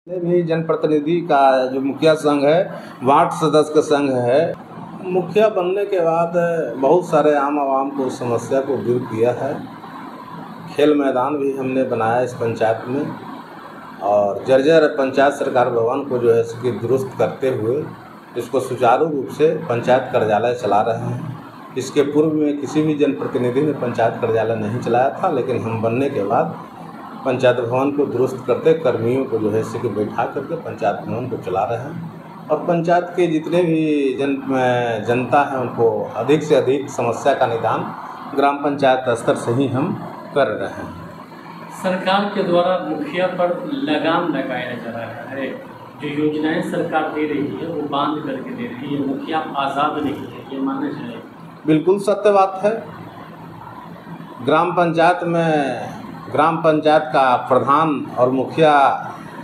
भी जनप्रतिनिधि का जो मुखिया संघ है, वार्ड सदस्य का संघ है। मुखिया बनने के बाद बहुत सारे आम आवाम को समस्या को दूर किया है। खेल मैदान भी हमने बनाया इस पंचायत में और जर्जर पंचायत सरकार भवन को जो है इसकी दुरुस्त करते हुए इसको सुचारू रूप से पंचायत कार्यालय चला रहे हैं। इसके पूर्व में किसी भी जनप्रतिनिधि ने पंचायत कार्यालय नहीं चलाया था, लेकिन हम बनने के बाद पंचायत भवन को दुरुस्त करते कर्मियों को जो है इसके बैठा करके पंचायत भवन को चला रहे हैं और पंचायत के जितने भी जनता है उनको अधिक से अधिक समस्या का निदान ग्राम पंचायत स्तर से ही हम कर रहे हैं। सरकार के द्वारा मुखिया पर लगाम लगाया जा रहा है। जो योजनाएं सरकार दे रही है वो बांध करके दे रही है, मुखिया आज़ाद नहीं है, ये मानना चाहिए। बिल्कुल सत्य बात है। ग्राम पंचायत का प्रधान और मुखिया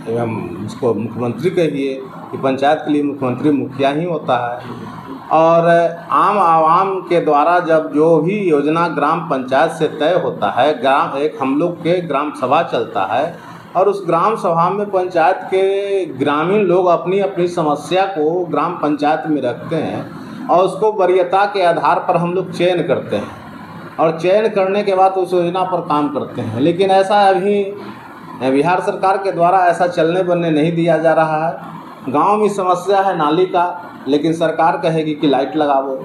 एवं इसको मुख्यमंत्री कहिए कि पंचायत के लिए मुख्यमंत्री मुखिया ही होता है और आम आवाम के द्वारा जब जो भी योजना ग्राम पंचायत से तय होता है, एक हम लोग के ग्राम सभा चलता है और उस ग्राम सभा में पंचायत के ग्रामीण लोग अपनी अपनी समस्या को ग्राम पंचायत में रखते हैं और उसको वरीयता के आधार पर हम लोग चयन करते हैं और चयन करने के बाद उस योजना पर काम करते हैं। लेकिन ऐसा अभी बिहार सरकार के द्वारा ऐसा चलने बनने नहीं दिया जा रहा है। गांव में समस्या है नाली का, लेकिन सरकार कहेगी कि लाइट लगाओ।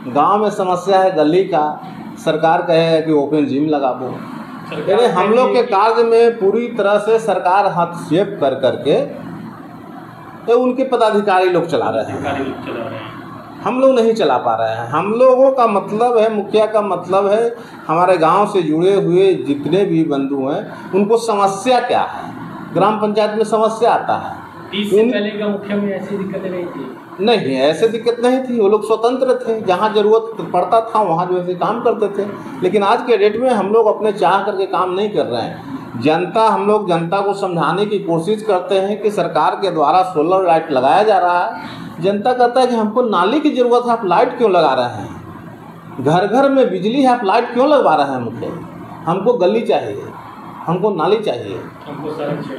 गांव में समस्या है गली का, सरकार कहेगा कि ओपन जिम लगाओ। यानी हम लोग के कार्य में पूरी तरह से सरकार हस्तक्षेप कर करके तो उनके पदाधिकारी लोग चला रहे हैं, हम लोग नहीं चला पा रहे हैं। हम लोगों का मतलब है, मुखिया का मतलब है हमारे गांव से जुड़े हुए जितने भी बंधु हैं उनको समस्या क्या है, ग्राम पंचायत में समस्या आता है। 30 से पहले का मुखिया में ऐसी दिक्कतें नहीं थी? नहीं, ऐसे दिक्कत नहीं थी। वो लोग स्वतंत्र थे, जहाँ ज़रूरत पड़ता था वहाँ जो है काम करते थे। लेकिन आज के डेट में हम लोग अपने चाह करके काम नहीं कर रहे हैं। हम लोग जनता को समझाने की कोशिश करते हैं कि सरकार के द्वारा सोलर लाइट लगाया जा रहा है। जनता कहता है कि हमको नाली की ज़रूरत है, आप लाइट क्यों लगा रहे हैं? घर घर में बिजली है, आप लाइट क्यों लगवा रहे हैं? मुझे हमको गली चाहिए, हमको नाली चाहिए,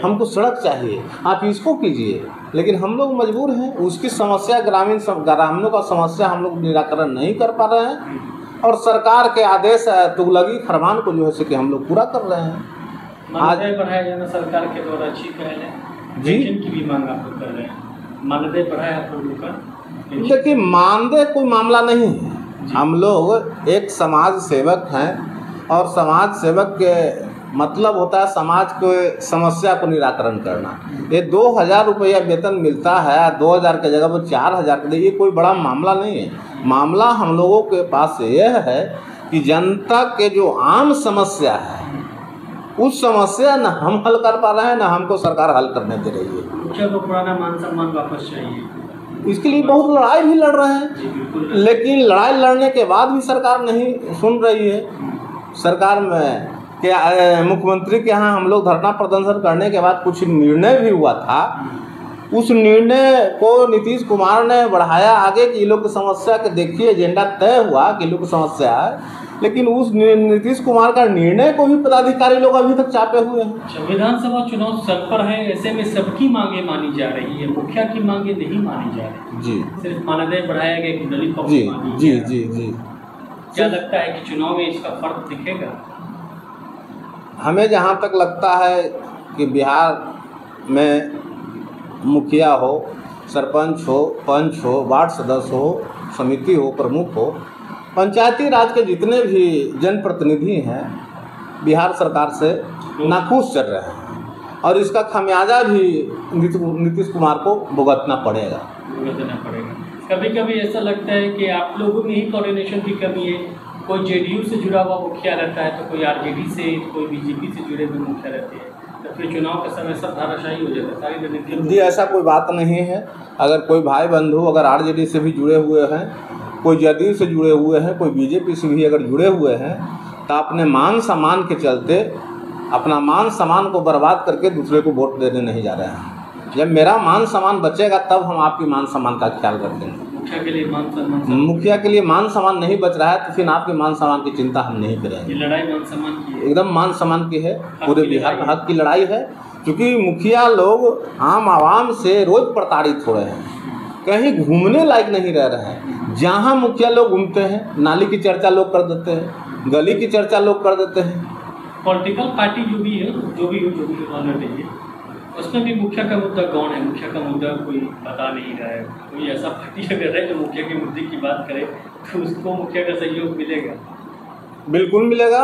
हमको सड़क चाहिए, आप इसको कीजिए। लेकिन हम लोग मजबूर हैं, उसकी समस्या ग्रामीणों का समस्या हम लोग निराकरण नहीं कर पा रहे हैं और सरकार के आदेश तुगलकी फरमान को जो है कि हम लोग पूरा कर रहे हैं। मानदेय बढ़ाया जाना सरकार के द्वारा अच्छी पहल है जी, की भी मांग आप कर रहे हैं। मानदेय बढ़ाया आप लोगों का? देखिए, मानदेय कोई मामला नहीं है। हम लोग एक समाज सेवक हैं और समाज सेवक के मतलब होता है समाज को समस्या को निराकरण करना। ये 2000 रुपया वेतन मिलता है, 2000 की जगह वो 4000 के लिए, ये कोई बड़ा मामला नहीं है। मामला हम लोगों के पास यह है कि जनता के जो आम समस्या है उस समस्या न हम हल कर पा रहे हैं, न हमको सरकार हल करने दे रही है। मुखिया को पुराना मान सम्मान वापस चाहिए, इसके लिए बहुत लड़ाई भी लड़ रहे हैं। लेकिन लड़ाई लड़ने के बाद भी सरकार नहीं सुन रही है। सरकार में मुख्यमंत्री के यहाँ हम लोग धरना प्रदर्शन करने के बाद कुछ निर्णय भी हुआ था। उस निर्णय को नीतीश कुमार ने बढ़ाया आगे कि ये लोग की समस्या के देखिए, एजेंडा तय हुआ कि लोग की समस्या है, लेकिन उस नीतीश कुमार का निर्णय को भी पदाधिकारी लोग अभी तक चापे हुए हैं। विधानसभा चुनाव सर पर है, ऐसे में सबकी मांगे मानी जा रही है, मुखिया की मांगे नहीं मानी जा रही जी। सिर्फ मानदेय बढ़ाया गया कि दलित पक्ष जी जी जी जी। क्या लगता है कि चुनाव में इसका फर्क दिखेगा? हमें जहाँ तक लगता है कि बिहार में मुखिया हो, सरपंच हो, पंच हो, वार्ड सदस्य हो, समिति हो, प्रमुख हो, पंचायती राज के जितने भी जनप्रतिनिधि हैं बिहार सरकार से नाखुश चल रहे हैं और इसका खामियाजा भी नीतीश कुमार को भुगतना पड़ेगा। कभी कभी ऐसा लगता है कि आप लोगों में ही कोऑर्डिनेशन की कमी है। कोई जेडीयू से जुड़ा हुआ मुखिया रहता है तो कोई आरजेडी से, कोई बीजेपी से जुड़े हुए मुखिया रहते हैं, तो फिर चुनाव के समय सब धाराशाही हो जाता है, सारी रणनीति। जी, ऐसा कोई बात नहीं है। अगर कोई भाई बंधु अगर आरजेडी से भी जुड़े हुए हैं, कोई जदयू से जुड़े हुए हैं, कोई बीजेपी से भी अगर जुड़े हुए हैं, तो अपने मान सम्मान के चलते अपना मान सम्मान को बर्बाद करके दूसरे को वोट देने नहीं जा रहे हैं। जब मेरा मान सम्मान बचेगा तब हम आपकी मान सम्मान का ख्याल रखेंगे। मुखिया के लिए मान सम्मान मुखिया के लिए मान सम्मान नहीं बच रहा है, तो फिर आपके मान सम्मान की चिंता हम नहीं करेंगे। ये लड़ाई मान सम्मान की है, एकदम मान सम्मान की है, पूरे की बिहार में लड़ाई हक की लड़ाई है। क्योंकि मुखिया लोग आम आवाम से रोज़ प्रताड़ित हो रहे हैं, कहीं घूमने लायक नहीं रह रहे हैं। जहाँ मुखिया लोग घूमते हैं, नाली की चर्चा लोग कर देते हैं, गली की चर्चा लोग कर देते हैं। पॉलिटिकल पार्टी जो भी होना चाहिए, उसमें भी मुखिया का मुद्दा कौन है? मुखिया का मुद्दा कोई बता नहीं रहा है। कोई ऐसा पार्टी अगर है जो मुखिया के मुद्दे की बात करे तो उसको मुखिया का सहयोग मिलेगा? बिल्कुल मिलेगा,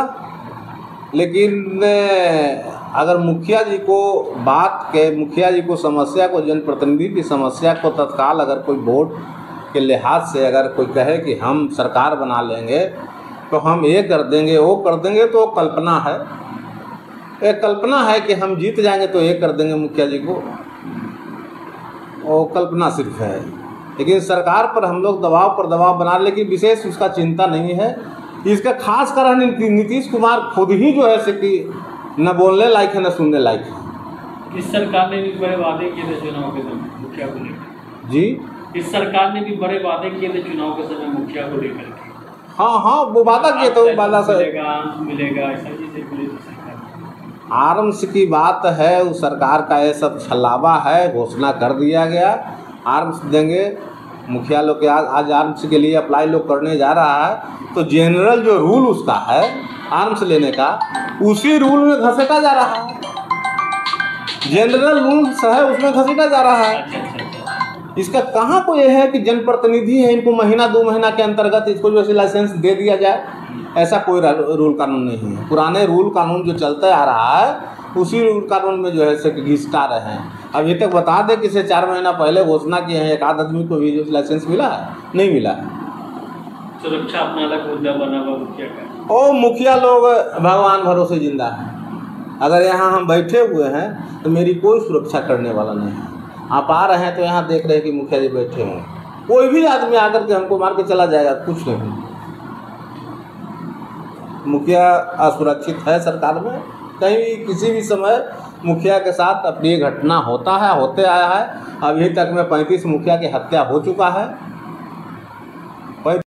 लेकिन अगर मुखिया जी को समस्या को, जनप्रतिनिधि की समस्या को तत्काल अगर कोई वोट के लिहाज से अगर कोई कहे कि हम सरकार बना लेंगे तो हम ये कर देंगे वो कर देंगे, तो कल्पना है। एक कल्पना है कि हम जीत जाएंगे तो ये कर देंगे मुखिया जी को, वो कल्पना सिर्फ है। लेकिन सरकार पर हम लोग दबाव पर दबाव बना, लेकिन विशेष उसका चिंता नहीं है। इसका खास कारण नीतीश कुमार खुद ही जो है कि न बोलने लायक है न सुनने लायक है। इस सरकार ने भी बड़े वादे किए थे चुनाव के समय मुखिया को लेकर। जी, इस सरकार ने भी बड़े वादे किए थे चुनाव के समय मुखिया को लेकर के। हाँ, वो वादा किए तो वादा से मिलेगा ऐसा चीज़ें मिले तो सरकार। आर्म्स की बात है, उस सरकार का ये सब छलावा है, घोषणा कर दिया गया आर्म्स देंगे। मुखिया लोग के आज आर्म्स के लिए अप्लाई लोग करने जा रहा है, तो जनरल जो रूल उसका है आर्म्स लेने का, उसी रूल में घसीटा जा रहा है। जनरल रूल्स है उसमें घसीटा जा रहा है। इसका कहाँ को ये है कि जनप्रतिनिधि है, इनको महीना 2 महीना के अंतर्गत इसको जो है लाइसेंस दे दिया जाए, ऐसा कोई रूल कानून नहीं है। पुराने रूल कानून जो चलता आ रहा है उसी रूल कानून में जो है से घिसटा रहे हैं। अभी तक बता दें कि से 4 महीना पहले घोषणा किए हैं, एक आध आदमी को भी जो लाइसेंस मिला है? नहीं मिला है। सुरक्षा अपना अलग मुद्दा बना हुआ मुखिया का। ओ मुखिया लोग भगवान भरोसे जिंदा है। अगर यहाँ हम बैठे हुए हैं तो मेरी कोई सुरक्षा करने वाला नहीं है। आप आ रहे हैं तो यहाँ देख रहे हैं कि मुखिया जी बैठे हों, कोई भी आदमी आकर के हमको मार के चला जाएगा, कुछ नहीं। मुखिया असुरक्षित है सरकार में। कहीं भी किसी भी समय मुखिया के साथ अप्रिय घटना होता है, होते आया है। अभी तक में 35 मुखिया की हत्या हो चुका है।